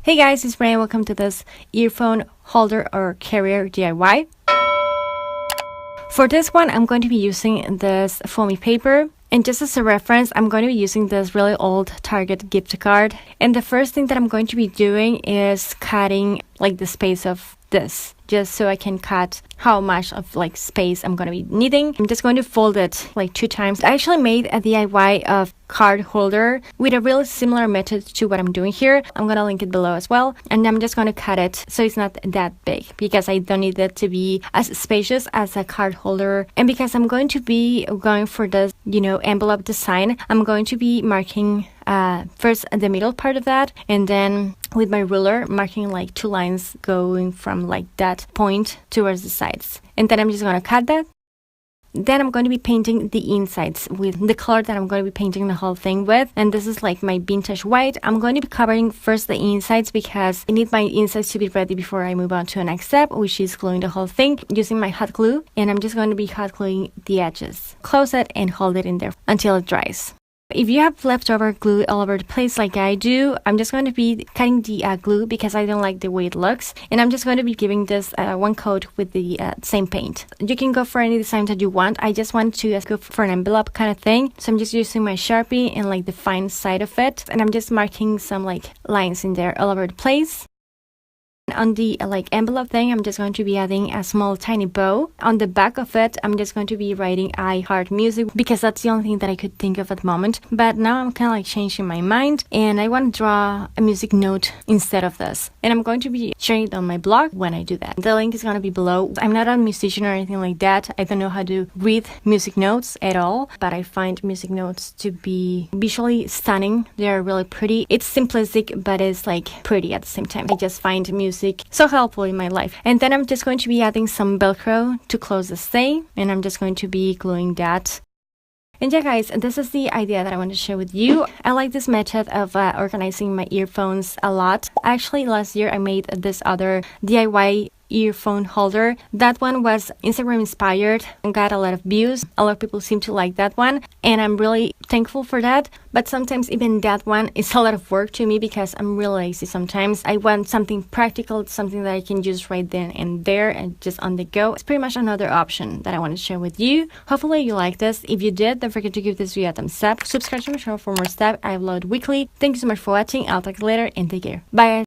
Hey guys, it's Brian. Welcome to this earphone holder or carrier DIY. For this one, I'm going to be using this foamy paper. And just as a reference, I'm going to be using this really old Target gift card. And the first thing that I'm going to be doing is cutting like the space of this, just so I can cut how much of like space I'm going to be needing. I'm just going to fold it like 2 times. I actually made a DIY of card holder with a really similar method to what I'm doing here. I'm going to link it below as well. And I'm just going to cut it so it's not that big because I don't need it to be as spacious as a card holder. And because I'm going to be going for this, envelope design, I'm going to be marking first the middle part of that, and then with my ruler marking like 2 lines going from like that point towards the sides. And then I'm just going to cut that. Then I'm going to be painting the insides with the color that I'm going to be painting the whole thing with. And this is like my vintage white. I'm going to be covering first the insides because I need my insides to be ready before I move on to the next step, which is gluing the whole thing using my hot glue. And I'm just going to be hot gluing the edges. Close it and hold it in there until it dries. If you have leftover glue all over the place like I do, I'm just going to be cutting the glue because I don't like the way it looks. And I'm just going to be giving this one coat with the same paint. You can go for any design that you want. I just want to go for an envelope kind of thing. So I'm just using my Sharpie and like the fine side of it. And I'm just marking some like lines in there all over the place. On the envelope thing, I'm just going to be adding a small tiny bow. On the back of it, I'm just going to be writing I heart music because that's the only thing that I could think of at the moment. But now I'm kind of like changing my mind and I want to draw a music note instead of this. And I'm going to be sharing it on my blog when I do that. The link is going to be below. I'm not a musician or anything like that. I don't know how to read music notes at all, but I find music notes to be visually stunning. They're really pretty. It's simplistic, but it's like pretty at the same time. I just find music so helpful in my life. And then I'm just going to be adding some Velcro to close this thing, and I'm just going to be gluing that. And yeah guys, this is the idea that I want to share with you. I like this method of organizing my earphones a lot. Actually, last year I made this other DIY earphone holder. That one was Instagram inspired and got a lot of views. A lot of people seem to like that one, and I'm really thankful for that. But sometimes even that one is a lot of work to me because I'm really lazy sometimes. I want something practical, something that I can use right then and there and just on the go. It's pretty much another option that I want to share with you. Hopefully you like this. If you did, don't forget to give this video a thumbs up. Subscribe to my channel for more stuff I upload weekly. Thank you so much for watching. I'll talk to you later and take care. Bye.